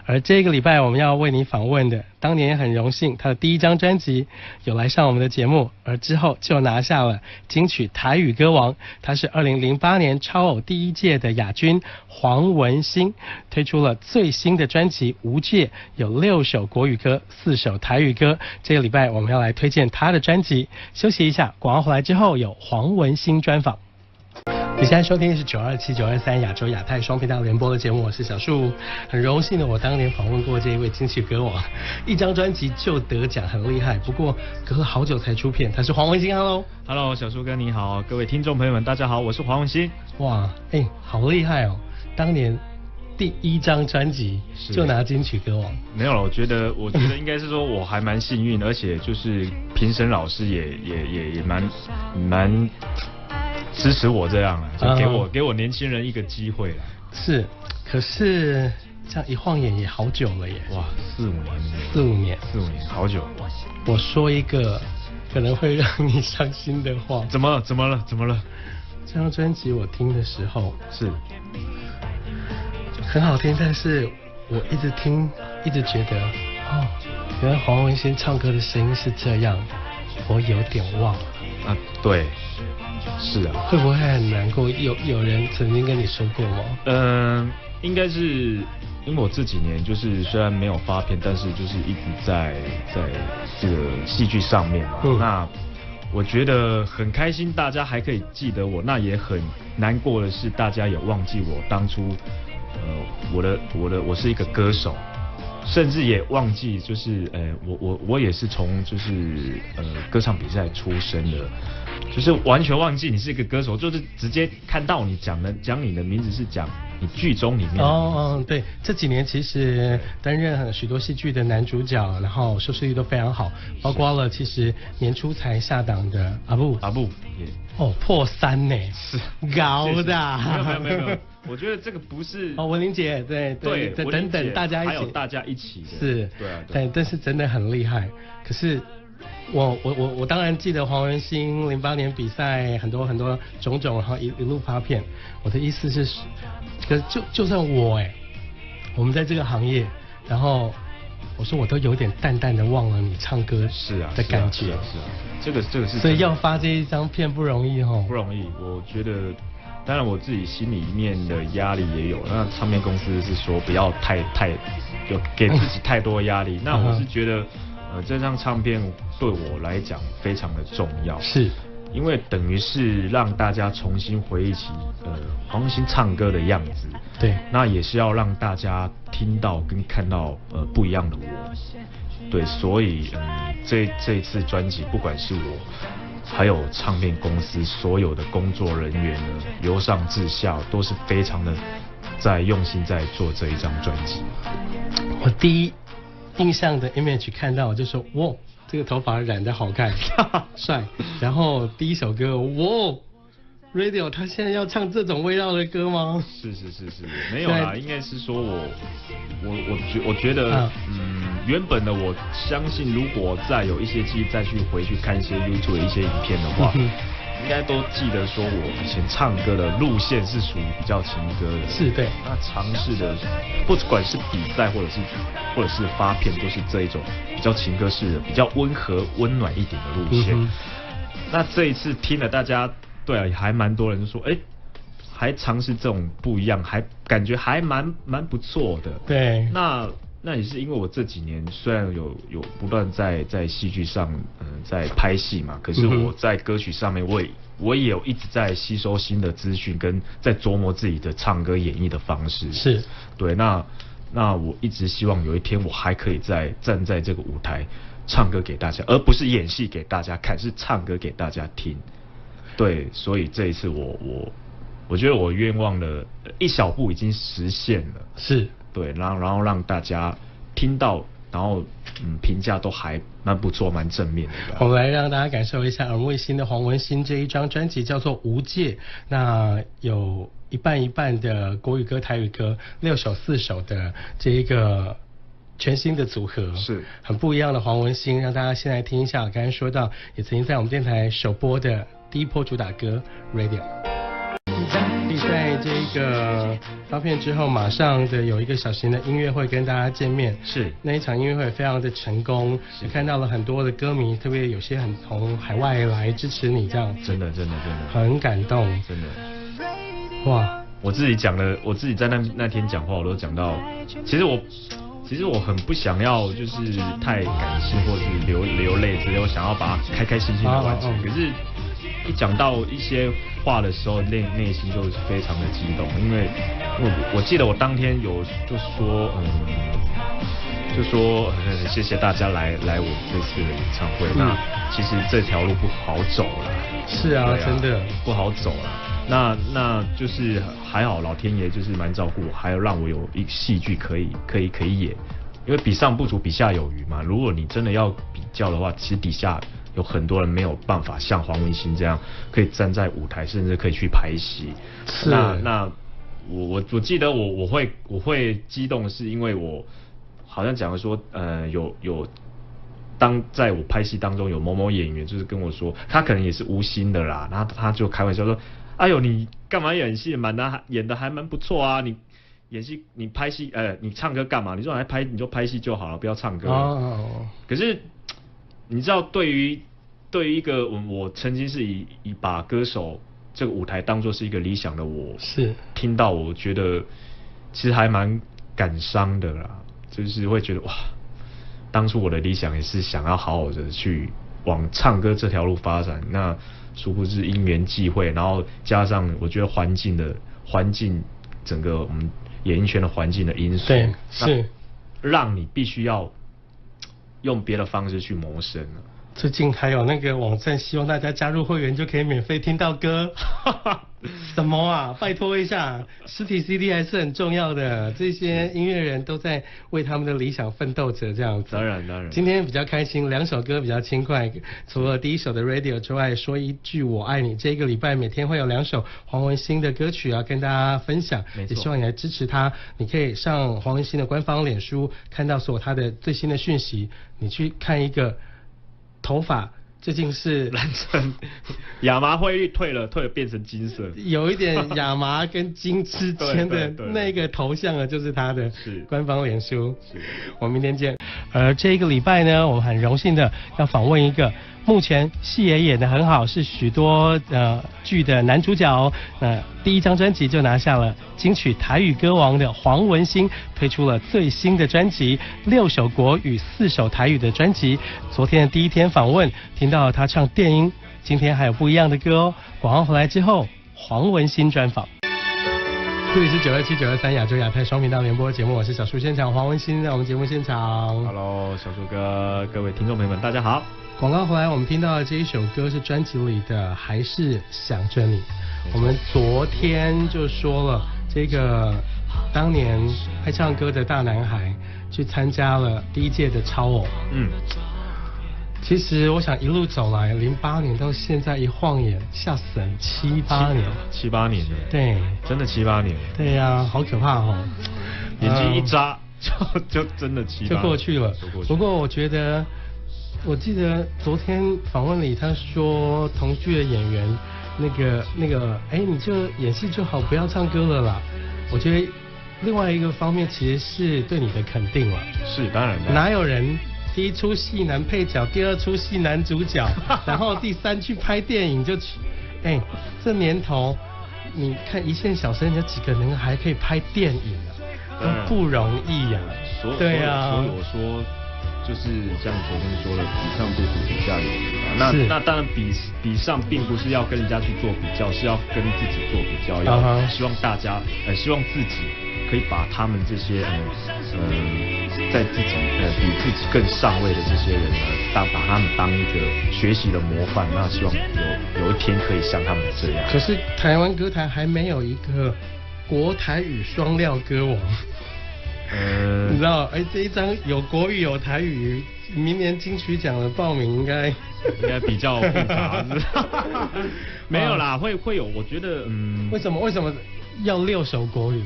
而这个礼拜我们要为你访问的，当年也很荣幸，他的第一张专辑有来上我们的节目，而之后就拿下了金曲台语歌王。他是2008年超偶第一届的亚军黄文兴，推出了最新的专辑《无界》，有6首国语歌，4首台语歌。这个礼拜我们要来推荐他的专辑。休息一下，广告回来之后有黄文兴专访。你现在收听的是927、923亚洲亚太双频道联播的节目，我是小树。很荣幸的，我当年访问过这一位金曲歌王，一张专辑就得奖，很厉害。不过隔了好久才出片，他是黄文兴。Hello， 小树哥你好，各位听众朋友们大家好，我是黄文兴。哇，好厉害哦！当年第一张专辑就拿金曲歌王。没有了，我觉得应该是说我还蛮幸运，而且就是评审老师也蛮支持我这样啊，就给我年轻人一个机会啦。是，可是这样一晃眼也好久了耶。哇，4、5年，好久。我说一个可能会让你伤心的话。怎么了？这张专辑我听的时候是很好听，但是我一直听，一直觉得原来黄文兴唱歌的声音是这样，我有点忘了。啊，对。是啊，会不会很难过？有人曾经跟你说过吗？应该是因为我这几年就是虽然没有发片，但是就是一直在这个戏剧上面嘛。那我觉得很开心，大家还可以记得我。那也很难过的是，大家有忘记我当初，我是一个歌手。甚至也忘记，就是我也是从就是歌唱比赛出身的，就是完全忘记你是一个歌手，就是直接看到你讲你的名字是讲你剧中里面的。对，这几年其实担任许多戏剧的男主角，然后收视率都非常好，包括了其实年初才下档的阿布也破3呢，是高的。没有。我觉得这个不是文玲姐，对，等等，大家一起，还有大家一起的，是，对，但是真的很厉害。可是我当然记得黄文兴08年比赛很多种种，然后一路发片。我的意思是，就算我们在这个行业，然后我说我都有点淡淡的忘了你唱歌的感觉。是啊，这个是。所以要发这一张片不容易不容易，我觉得。当然我自己心里面的压力也有，那唱片公司是说不要太就给自己太多压力。那我是觉得，这张唱片对我来讲非常的重要，是因为等于是让大家重新回忆起黄文兴唱歌的样子。对，那也是要让大家听到跟看到不一样的我。对，所以这一次专辑不管是我。还有唱片公司所有的工作人员呢，由上至下都是非常的在用心在做这一张专辑。我第一印象的 image 看到就说，哇，这个头发染得好看，帅。然后第一首歌，哇 ，Radio 他现在要唱这种味道的歌吗？是，没有啦，应该是说我觉得，原本的我相信，如果再有一些记忆，再回去看一些 YouTube 的一些影片的话，应该都记得说我以前唱歌的路线是属于比较情歌的。是，对。那尝试的，不管是比赛或者是发片，都是这一种比较情歌式的、比较温和、温暖一点的路线。那这一次听了大家，对啊，还蛮多人就说，还尝试这种不一样，还感觉还蛮不错的。对。那也是因为我这几年虽然有不断在戏剧上在拍戏嘛，可是我在歌曲上面我也有一直在吸收新的资讯，跟在琢磨自己的唱歌演绎的方式。是，对，那我一直希望有一天我还可以站在这个舞台唱歌给大家，而不是演戏给大家看，是唱歌给大家听。对，所以这一次我觉得我愿望的一小步已经实现了。是。对，然后让大家听到，然后评价都还蛮不错，蛮正面的。我们来让大家感受一下耳目一新的黄文兴这一张专辑，叫做《无界》，那有一半一半的国语歌、台语歌，6首4首的这一个全新的组合，是很不一样的黄文兴，让大家先来听一下。刚才说到，也曾经在我们电台首播的第一波主打歌《Radio》。比赛这个发片之后，马上的有一个小型的音乐会跟大家见面。是那一场音乐会非常的成功，也看到了很多的歌迷，特别有些很从海外来支持你这样子。真的，很感动，真的。哇！我自己在那天讲话，我都讲到，其实我很不想要就是太感性或是流泪之类，我想要把它开开心心的完成。可是，一讲到一些话的时候，内心就是非常的激动，因为我记得我当天有就说谢谢大家来我这次的演唱会。那其实这条路不好走了。是啊，真的不好走了。那就是还好，老天爷就是蛮照顾我，还有让我有一戏剧可以演。因为比上不足，比下有余嘛。如果你真的要比较的话，其实底下有很多人没有办法像黄文兴这样，可以站在舞台，甚至可以去拍戏。是。那我记得我会激动，是因为我好像讲的说，有当在我拍戏当中有某某演员就是跟我说，他可能也是无心的啦，然后他就开玩笑说，哎呦你干嘛演戏演的还蛮不错啊，你演戏你拍戏你唱歌干嘛？你说你就拍戏就好了，不要唱歌。可是你知道，对于一个我曾经是以把歌手这个舞台当作是一个理想的我，是听到我觉得其实还蛮感伤的啦，就是会觉得哇。当初我的理想也是想要好好的去往唱歌这条路发展，那殊不知因缘际会，然后加上我觉得环境整个我们演艺圈的环境的因素，对，是让你必须要用别的方式去谋生了。最近还有那个网站，希望大家加入会员就可以免费听到歌。什么啊？拜托一下，实体 CD 还是很重要的。这些音乐人都在为他们的理想奋斗着，这样子。当然。今天比较开心，2首歌比较轻快。除了第一首的 Radio 之外，说一句我爱你。这个礼拜每天会有2首黄文兴的歌曲要跟大家分享，也希望你来支持他。你可以上黄文兴的官方脸书看到所有他的最新的讯息。你去看一个。头发最近是染成亚麻灰绿，退了变成金色，有一点亚麻跟金之间的那个头像啊，就是他的官方脸书。我们明天见。而这个礼拜呢，我们很荣幸的要访问一个目前戏也演得很好，是许多剧的男主角。第一张专辑就拿下了金曲台语歌王的黄文兴，推出了最新的专辑，6首国语4首台语的专辑。昨天的第一天访问，听到他唱电音，今天还有不一样的歌哦。广告回来之后，黄文兴专访。这里是927、923亚洲亚太双频道联播节目，我是小树现场黄文兴，在我们节目现场。Hello， 小树哥，各位听众朋友们，大家好。广告回来，我们听到的这一首歌是专辑里的《还是想着你》。我们昨天就说了，这个当年爱唱歌的大男孩去参加了第1届的超偶。其实我想一路走来，08年到现在一晃眼，吓死人，7、8年。7、8年了。对，真的7、8年。对呀，好可怕哦。眼睛一眨，就真的7、8年就过去了。不过我觉得，我记得昨天访问里他说，同剧的演员那个，你就演戏就好，不要唱歌了啦。我觉得另外一个方面其实是对你的肯定了。是，当然。哪有人？第1出戏男配角，第2出戏男主角，然后第3去拍电影就去，这年头，你看一线小生有几个人还可以拍电影啊，都不容易呀。对啊。所以我说，就是像昨天说的，比上不足，比下有余。那当然比上并不是要跟人家去做比较，是要跟自己做比较，要希望大家希望自己可以把他们这些在自己比自己更上位的这些人把他们当一个学习的模范，那希望有一天可以像他们这样。可是台湾歌坛还没有一个国台语双料歌王。你知道，这一张有国语有台语，明年金曲奖的报名应该比较复杂。没有啦，会有，我觉得为什么要6首国语？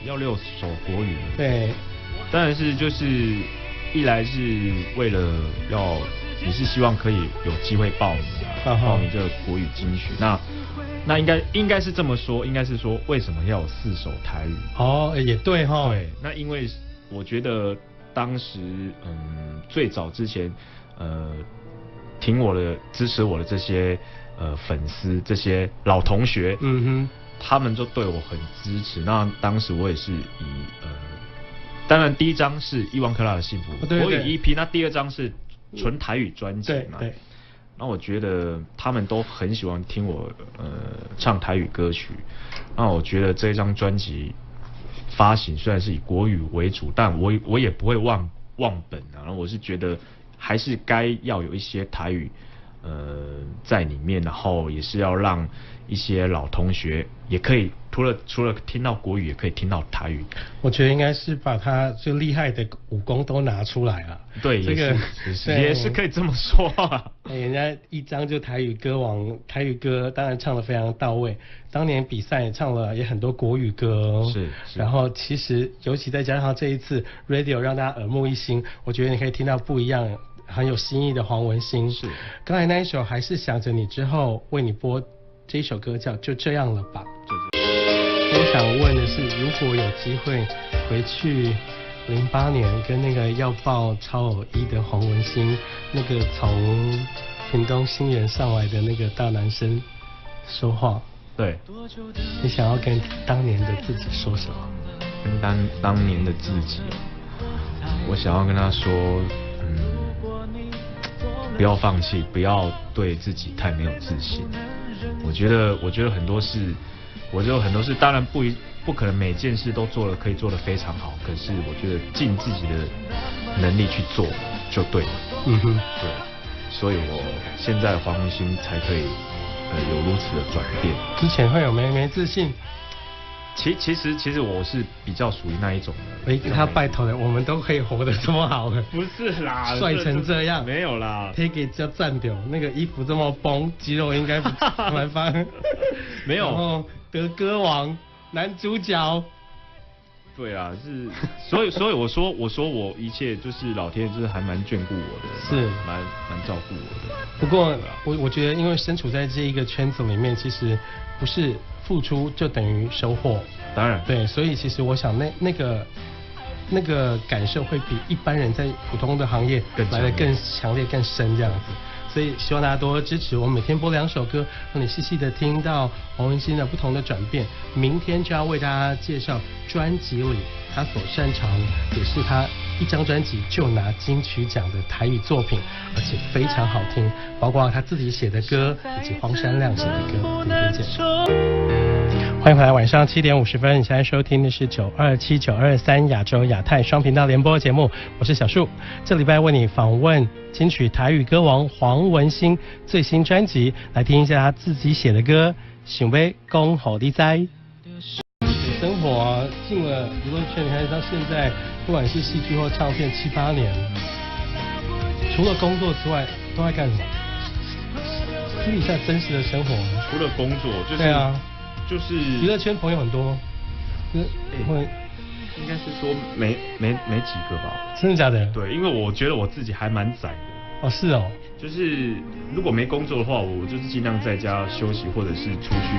要6首国语？对，当然是就是一来是为了要你是希望可以有机会报名报名这个国语金曲，那应该是这么说，应该是说为什么要有4首台语？哦，也对哈。对，那因为我觉得当时最早之前听我的支持我的这些粉丝，这些老同学，他们就对我很支持。那当时我也是当然第一张是伊万克拉的幸福国语 EP， 那第二张是纯台语专辑嘛。对。那我觉得他们都很喜欢听我唱台语歌曲。那我觉得这张专辑发行虽然是以国语为主，但我也不会忘本啊。然后我是觉得还是该要有一些台语在里面，然后也是要让一些老同学也可以除了听到国语，也可以听到台语。我觉得应该是把他最厉害的武功都拿出来了。对，这个也是可以这么说啊。人家一张就台语歌王，台语歌当然唱得非常到位。当年比赛也唱了也很多国语歌。是。然后其实尤其再加上这一次 Radio 让大家耳目一新，我觉得你可以听到不一样很有新意的黄文星。是。刚才那一首还是想着你，之后为你播这一首歌叫就这样了吧。我想问的是，如果有机会回去08年跟那个要报超偶1的黄文星，那个从屏东新园上来的那个大男生说话，对，你想要跟当年的自己说什么？跟当年的自己，我想要跟他说，不要放弃，不要对自己太没有自信。我觉得很多事，当然不可能每件事都可以做得非常好，可是我觉得尽自己的能力去做就对了。对，所以我现在黄文星才可以有如此的转变。之前会有没自信？其实我是比较属于那一种的。他拜托的，我们都可以活得这么好了。不是啦，帅成这样。没有啦。可以给叫站掉，那个衣服这么绷，肌肉应该蛮方。没有。然后得歌王男主角。对啊，所以我说我一切就是老天就是还蛮眷顾我的，是蛮照顾我的。不过我觉得，因为身处在这一个圈子里面，其实不是付出就等于收获。当然。对，所以其实我想那个感受会比一般人在普通的行业来得更强烈、更深这样子。所以希望大家多支持我们，每天播2首歌，让你细细的听到黄文星的不同的转变。明天就要为大家介绍专辑里他所擅长，也是他一张专辑就拿金曲奖的台语作品，而且非常好听，包括他自己写的歌以及荒山亮写的歌。明天见。欢迎回来，晚上7点50分，你现在收听的是927、923亚洲亚太双频道联播节目，我是小树。这礼拜为你访问金曲台语歌王黄文星最新专辑，来听一下他自己写的歌，想要讲给你知。生活啊，进了娱乐圈，你看到现在，不管是戏剧或唱片7、8年，除了工作之外，都在干什么？私底下真实的生活。除了工作，就是对啊。就是娱乐圈朋友很多，应该是说没几个吧？真的假的？对，因为我觉得我自己还蛮窄的。哦，是哦。就是如果没工作的话，我就是尽量在家休息，或者是出去。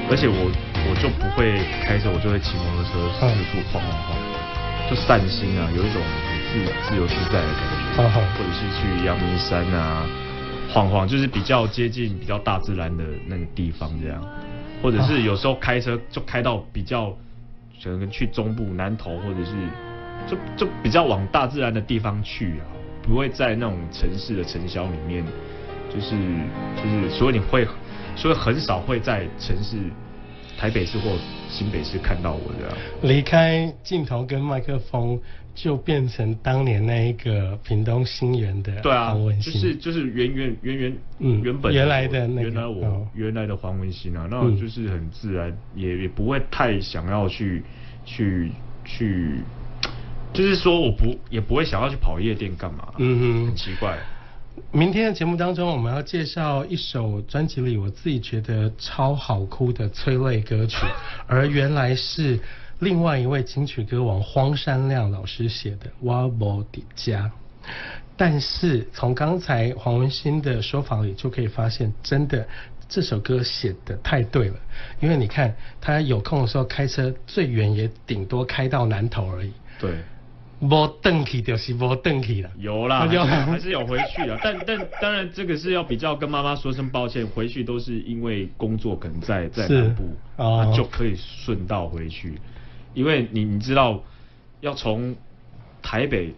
而且我就不会开车，我就会骑摩托车四处晃，就散心啊，有一种很自由自在的感觉。或者是去阳明山啊晃，就是比较接近比较大自然的那个地方这样。或者是有时候开车就开到比较，可能去中部南投，或者是就比较往大自然的地方去啊，不会在那种城市的尘嚣里面，就是所以很少会在城市台北市或新北市看到我这样。离开镜头跟麦克风，就变成当年那一个屏东新园的黄文星。就是原本原来的那个原来的黄文星啊，那就是很自然，也不会太想要去，就是说也不会想要去跑夜店干嘛，很奇怪。明天的节目当中，我们要介绍一首专辑里我自己觉得超好哭的催泪歌曲，而原来是另外一位金曲歌王荒山亮老师写的《我无伫家》。但是从刚才黄文欣的说法里就可以发现，真的这首歌写得太对了。因为你看他有空的时候开车，最远也顶多开到南投而已。对。没回去就是没回去了，有啦，还是有回去的，但当然这个是要比较跟妈妈说声抱歉，回去都是因为工作可能在南部，就可以顺道回去，因为你知道要从台北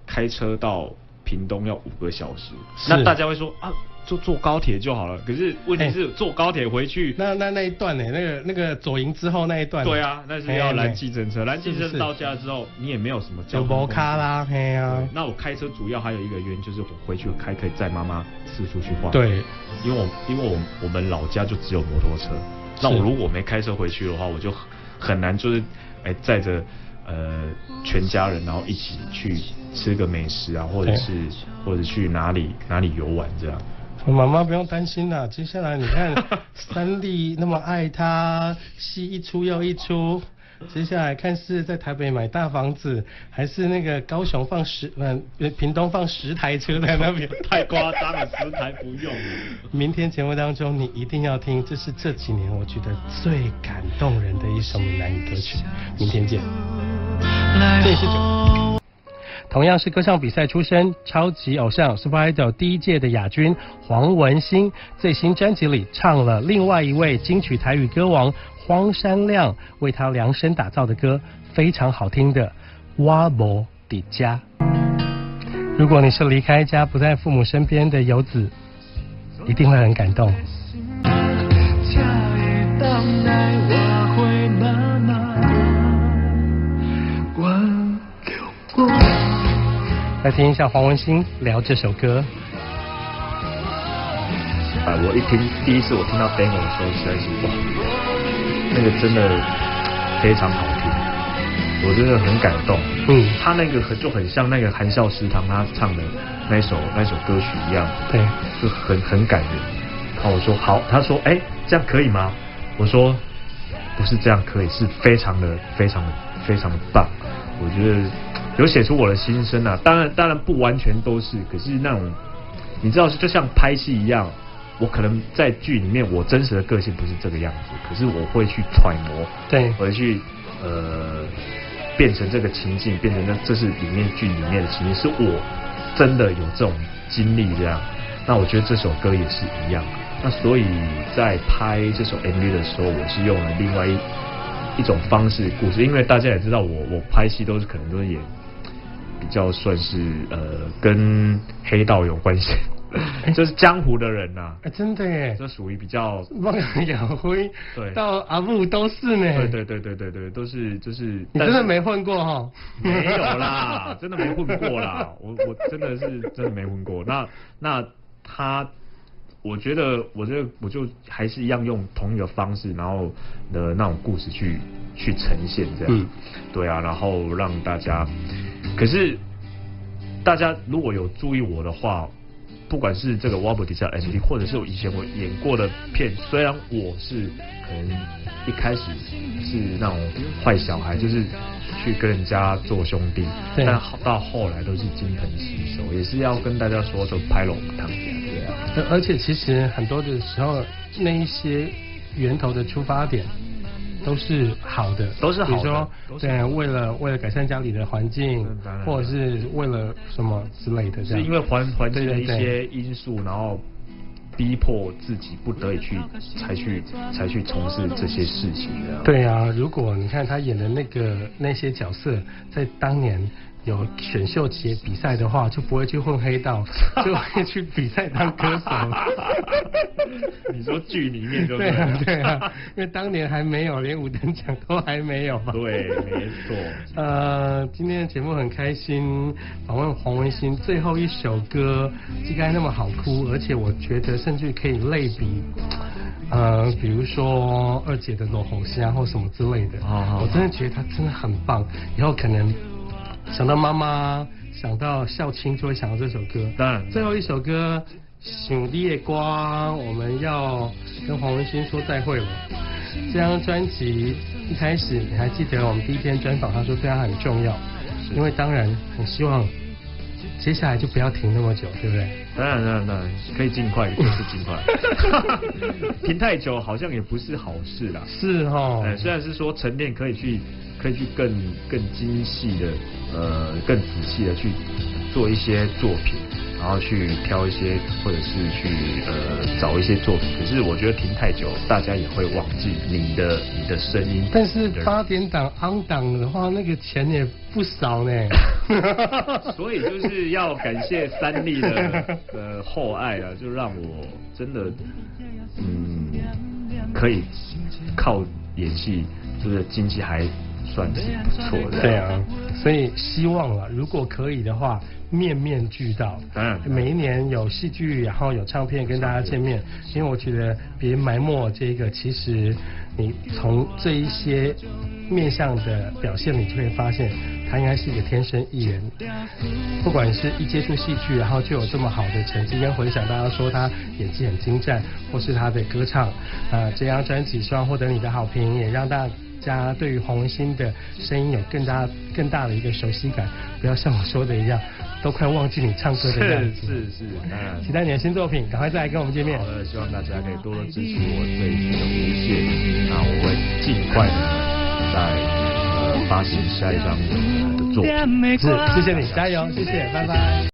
开车到屏东要5个小时，那大家会说啊，就坐高铁就好了。可是问题是坐高铁回去，那一段呢？那个左营之后那一段。对啊，那是要拦计程车，拦计程车到家之后，你也没有什么交通工具。卡啦，嘿啊。那我开车主要还有一个原因就是我回去可以载妈妈四处去晃。对。因为我们老家就只有摩托车，那我如果没开车回去的话，我就很难就是载着全家人，然后一起去吃个美食啊，或者去哪里游玩这样。妈妈不用担心啦，接下来你看三立那么爱他，戏一出又一出，接下来看是在台北买大房子，还是那个高雄屏东放10台车在那边，太夸张了，10台不用。明天节目当中你一定要听，这是这几年我觉得最感动人的一首闽南语歌曲。明天见。这也是同样是歌唱比赛出身，超级偶像 Super Idol 第1届的亚军黄文欣，最新专辑里唱了另外一位金曲台语歌王荒山亮为他量身打造的歌，非常好听的《我无伫家》。如果你是离开家不在父母身边的游子，一定会很感动。来听一下黄文欣聊这首歌。我第一次我听到 demo 的时候，实在是哇，那个真的非常好听，我真的很感动。他那个就很像那个含笑食堂他唱的那首歌曲一样，对，就很感人。然后我说好，他说这样可以吗？我说不是这样可以，是非常的棒。我觉得有写出我的心声啊，当然不完全都是，可是那种你知道就像拍戏一样，我可能在剧里面我真实的个性不是这个样子，可是我会去揣摩，对，我会去变成这个情境，变成这是剧里面的情境，是我真的有这种经历这样。那我觉得这首歌也是一样，那所以在拍这首 MV 的时候，我是用了另外一种方式故事，因为大家也知道我拍戏可能都是演比较算是跟黑道有关系，就是江湖的人呐。真的耶，这属于比较汪洋辉对到阿木都是呢。对，都是就是。你真的没混过哈？没有啦，真的没混过啦。我真的没混过。那他。我觉得我就还是一样用同一个方式，然后的那种故事去呈现这样，对啊，然后让大家，可是大家如果有注意我的话，不管是这个 我无伫家 MV， 或者是我以前我演过的片，虽然我是可能一开始是那种坏小孩，就是去跟人家做兄弟，但到后来都是金盆洗手，也是要跟大家说拍龙堂。而且其实很多的时候，那一些源头的出发点都是好的，都是好的。比如说，对，为了改善家里的环境，或者是为了什么之类的，这样。是因为环境的一些因素，然后逼迫自己不得已才去从事这些事情的。对啊，如果你看他演的那些角色，在当年有选秀节比赛的话，就不会去混黑道，就会去比赛当歌手。你说剧里面就对啊，因为当年还没有，连5等奖都还没有嘛。对，没错。今天的节目很开心，访问黄文欣最后一首歌，既然那么好哭，而且我觉得甚至可以类比。比如说2姐的《落红虾》或什么之类的，我真的觉得她真的很棒。以后可能想到妈妈，想到孝亲，就会想到这首歌。当然，最后一首歌《想你的歌》，我们要跟黄文欣说再会了。这张专辑一开始，你还记得我们第一篇专访，他说对他很重要，因为当然很希望接下来就不要停那么久，对不对？当然，可以尽快，就是尽快。停太久好像也不是好事啦。是哦。虽然是说沉淀可以去更精细的，更仔细的去做一些作品，然后去挑一些或者是去找一些作品。可是我觉得停太久，大家也会忘记你的声音。但是8点档 on 档的话，那个钱也不少呢。所以就是要感谢三立的厚爱啊，就让我真的可以靠演戏，就是经济还算是不错的。对啊，所以希望了，如果可以的话，面面俱到。每一年有戏剧，然后有唱片跟大家见面，因为我觉得别埋没这个，其实你从这一些面向的表现，你就会发现他应该是一个天生艺人。不管是一接触戏剧，然后就有这么好的成绩跟回响，大家说他演技很精湛，或是他的歌唱，这张专辑希望获得你的好评，也让大家对于黄文兴的声音有更大的一个熟悉感，不要像我说的一样，都快忘记你唱歌的样子。是，当然。期待你的新作品，赶快再来跟我们见面。好的，希望大家可以多多支持我这一次的无限，那我会尽快的在发行下一张的作品。是，谢谢你，加油，谢谢，拜拜。